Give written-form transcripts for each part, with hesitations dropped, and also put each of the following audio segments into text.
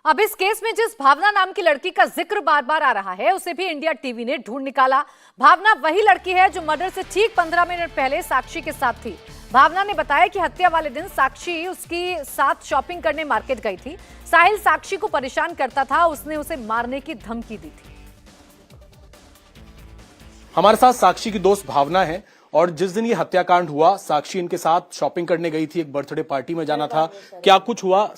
अब इस केस में जिस भावना नाम की लड़की का जिक्र बार बार आ रहा है, उसे भी इंडिया टीवी ने ढूंढ निकाला। भावना वही लड़की है जो मर्डर से ठीक 15 मिनट पहले साक्षी के साथ थी। भावना ने बताया कि हत्या वाले दिन साक्षी उसके साथ शॉपिंग करने मार्केट गई थी। साहिल साक्षी को परेशान करता था, उसने उसे मारने की धमकी दी थी। हमारे साथ साक्षी की दोस्त भावना है और जिस दिन ये हत्याकांड हुआ, साक्षी इनके साथ शॉपिंग करने गई थी, एक बर्थडे पार्टी में जाना था। क्या कुछ हुआ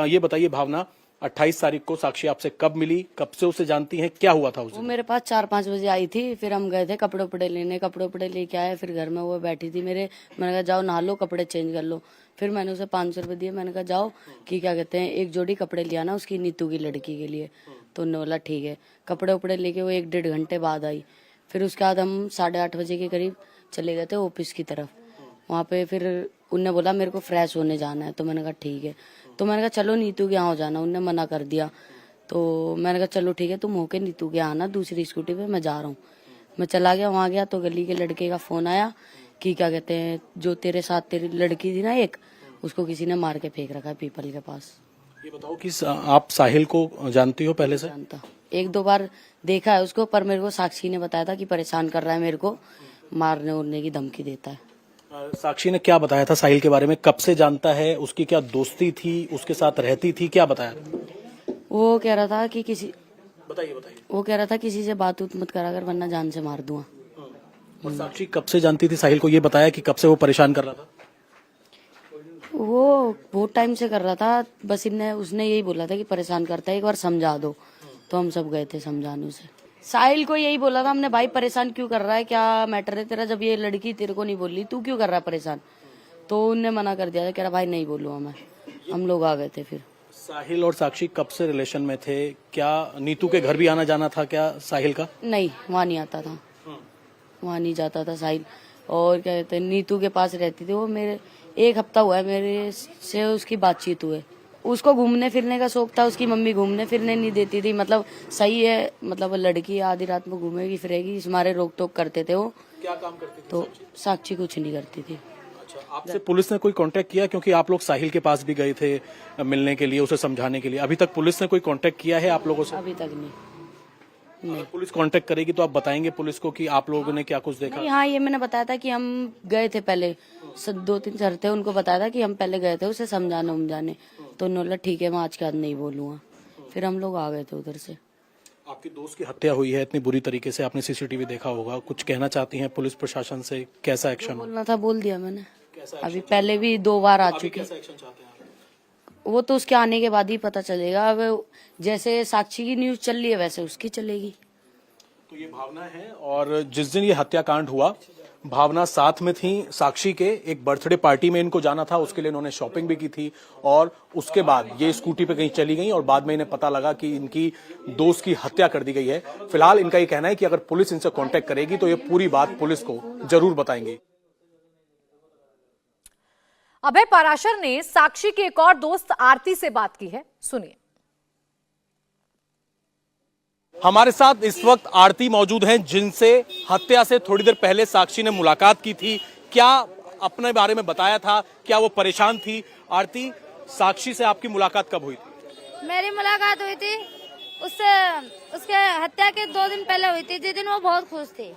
ये बताइए भावना। 28 तारीख को साक्षी आपसे कब मिली, कब से उसे जानती हैं, क्या हुआ था उस दिन? वो मेरे पास 4-5 बजे आई थी, फिर हम गए थे कपड़े उपड़े लेने, कपड़े उपड़े लेके आए, फिर घर में वो बैठी थी मैंने कहा जाओ नहा लो, कपड़े चेंज कर लो। फिर मैंने उसे 500 रुपए दिए, मैंने कहा जाओ कि क्या कहते हैं एक जोड़ी कपड़े लिया ना उसकी नीतू की लड़की के लिए। तो उन्होंने बोला ठीक है। कपड़े उपड़े लेके वो 1-1.5 घंटे बाद आई। फिर उसके बाद हम 8:30 बजे के करीब चले गए थे ऑफिस की तरफ। वहाँ पे फिर उनने बोला मेरे को फ्रेश होने जाना है, तो मैंने कहा ठीक है। तो मैंने कहा चलो नीतू के यहाँ हो जाना, उनने मना कर दिया। तो मैंने कहा चलो ठीक है, तुम होके नीतू के आना, दूसरी स्कूटी पे मैं जा रहा हूँ। मैं चला गया, वहाँ गया तो गली के लड़के का फोन आया कि क्या कहते हैं जो तेरे साथ तेरी लड़की थी ना एक, उसको किसी ने मार के फेंक रखा है पीपल के पास। ये बताओ कि आप साहिल को जानती हो पहले से? जानता, 1-2 बार देखा है उसको, पर मेरे को साक्षी ने बताया था कि परेशान कर रहा है, मेरे को मारने उड़ने की धमकी देता है। साक्षी ने क्या बताया था साहिल के बारे में, कब से जानता है, उसकी क्या दोस्ती थी, उसके साथ रहती थी, क्या बताया? वो कह रहा था कि किसी बताइए। वो कह रहा था किसी से बात उत मत करा कर वरना जान से मार दूंगा। और साक्षी कब से जानती थी साहिल को, ये बताया कि कब से वो परेशान कर रहा था? वो बहुत टाइम से कर रहा था, बस उसने यही बोला था कि परेशान करता है, एक बार समझा दो। तो हम सब गए थे समझाने उसे। साहिल को यही बोला था हमने, भाई परेशान क्यों कर रहा है, क्या मैटर है तेरा, जब ये लड़की तेरे को नहीं बोल रही तू क्यों कर रहा है परेशान। तो उनने मना कर दिया था, कह रहा भाई नहीं बोलूंगा मैं। हम लोग आ गए थे। फिर साहिल और साक्षी कब से रिलेशन में थे? क्या नीतू के घर भी आना जाना था क्या साहिल का? नहीं, वहाँ नहीं आता था, वहाँ नहीं जाता था साहिल। और क्या कहते हैं नीतू के पास रहती थी वो। मेरे 1 हफ्ता हुआ है मेरे से उसकी बातचीत हुए। उसको घूमने फिरने का शौक था, उसकी मम्मी घूमने फिरने नहीं देती थी। मतलब सही है, मतलब वो लड़की आधी रात में घूमेगी फिरेगी, इस मारे रोक टोक करते थे वो। क्या काम करती थी? तो साक्षी कुछ नहीं करती थी। अच्छा, आपसे पुलिस ने कोई कांटेक्ट किया, क्योंकि आप लोग साहिल के पास भी गए थे मिलने के लिए, उसे समझाने के लिए? अभी तक पुलिस ने कोई कांटेक्ट किया है आप लोगों से? अभी तक नहीं। अगर पुलिस कांटेक्ट करेगी तो आप बताएंगे पुलिस को कि आप लोगों ने क्या कुछ देखा? नहीं, हाँ ये मैंने बताया था कि हम गए थे पहले, 2-3 सर थे, उनको बताया था कि हम पहले गए थे उसे समझाने उमझाने। तो उन्होंने बोला ठीक है मैं आज के बाद नहीं बोलूंगा। फिर हम लोग आ गए थे उधर से। आपकी दोस्त की हत्या हुई है इतनी बुरी तरीके से, आपने सीसीटीवी देखा होगा, कुछ कहना चाहती हैं पुलिस प्रशासन से? कैसा एक्शन बोलना था बोल दिया मैंने। अभी पहले भी 2 बार आ चुकी है। एक्शन चाहते हैं आप? वो तो उसके आने के बाद ही पता चलेगा। अब जैसे साक्षी की न्यूज चल रही है वैसे उसकी चलेगी। तो ये भावना है, और जिस दिन ये हत्याकांड हुआ भावना साथ में थी साक्षी के। एक बर्थडे पार्टी में इनको जाना था, उसके लिए इन्होंने शॉपिंग भी की थी, और उसके बाद ये स्कूटी पे कहीं चली गई और बाद में इन्हें पता लगा कि इनकी दोस्त की हत्या कर दी गई है। फिलहाल इनका ये कहना है कि अगर पुलिस इनसे कांटेक्ट करेगी तो ये पूरी बात पुलिस को जरूर बताएंगे। अभय पाराशर ने साक्षी की एक और दोस्त आरती से बात की है, सुनिए। हमारे साथ इस वक्त आरती मौजूद हैं, जिनसे हत्या से थोड़ी देर पहले साक्षी ने मुलाकात की थी। क्या अपने बारे में बताया था, क्या वो परेशान थी? आरती, साक्षी से आपकी मुलाकात कब हुई थी? मेरी मुलाकात हुई थी उससे उसके हत्या के 2 दिन पहले हुई थी, जिस दिन वो बहुत खुश थी।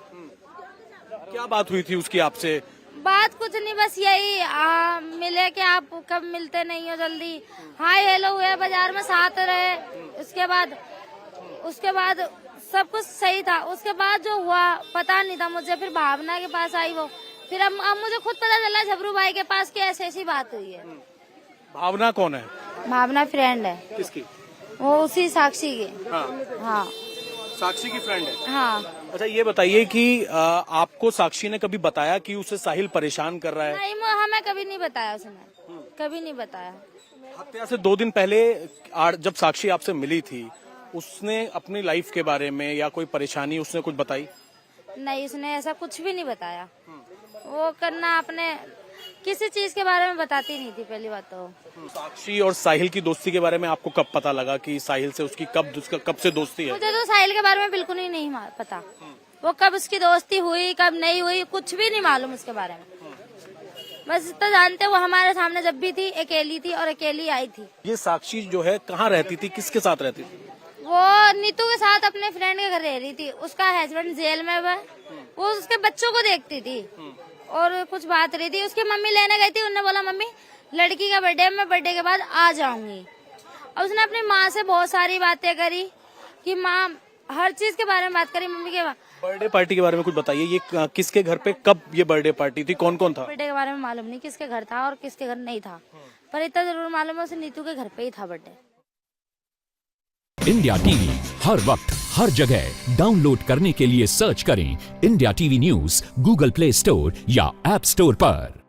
क्या बात हुई थी उसकी आपसे? बात कुछ नहीं, बस यही मिले कि आप कब मिलते नहीं हो जल्दी, हाय हेलो हुए, बाजार में साथ रहे। उसके बाद सब कुछ सही था। उसके बाद जो हुआ पता नहीं था मुझे। फिर भावना के पास आई वो, फिर अब मुझे खुद पता चला झबरू भाई के पास कि ऐसी बात हुई है। भावना कौन है? भावना फ्रेंड है। किसकी? वो उसी साक्षी की। हाँ, साक्षी की फ्रेंड है। हाँ। अच्छा, ये बताइए कि आपको साक्षी ने कभी बताया कि उसे साहिल परेशान कर रहा है? नहीं, हमें कभी नहीं बताया उसने, कभी नहीं बताया। हत्या से 2 दिन पहले जब साक्षी आपसे मिली थी, उसने अपनी लाइफ के बारे में या कोई परेशानी उसने कुछ बताई? नहीं, उसने ऐसा कुछ भी नहीं बताया। वो करना अपने किसी चीज के बारे में बताती नहीं थी पहली बात तो। साक्षी और साहिल की दोस्ती के बारे में आपको कब पता लगा कि साहिल से उसकी कब से दोस्ती है? मुझे तो साहिल के बारे में बिल्कुल ही नहीं पता। वो कब उसकी दोस्ती हुई कब नहीं हुई कुछ भी नहीं मालूम उसके बारे में। बस इतना जानते हैं, वो हमारे सामने जब भी थी अकेली थी और अकेली आई थी। ये साक्षी जो है कहाँ रहती थी, किसके साथ रहती थी? वो नीतू के साथ अपने फ्रेंड के घर रह रही थी। उसका हस्बैंड जेल में है, वो उसके बच्चों को देखती थी और कुछ बात रही थी। उसकी मम्मी लेने गई थी, उन्होंने बोला मम्मी लड़की का बर्थडे, मैं बर्थडे के बाद आ जाऊंगी। और उसने अपनी माँ से बहुत सारी बातें करी कि माँ हर चीज के बारे में बात करी मम्मी के। बर्थडे पार्टी के बारे में कुछ बताइए, ये किसके घर पे कब ये बर्थडे पार्टी थी, कौन कौन था? बर्थडे के बारे में मालूम नहीं किसके घर था और किसके घर नहीं था, पर इतना जरूर मालूम है उसे नीतू के घर पे ही था बर्थडे। इंडिया टीवी हर वक्त हर जगह डाउनलोड करने के लिए सर्च करें India TV news Google play store या ऐप स्टोर पर।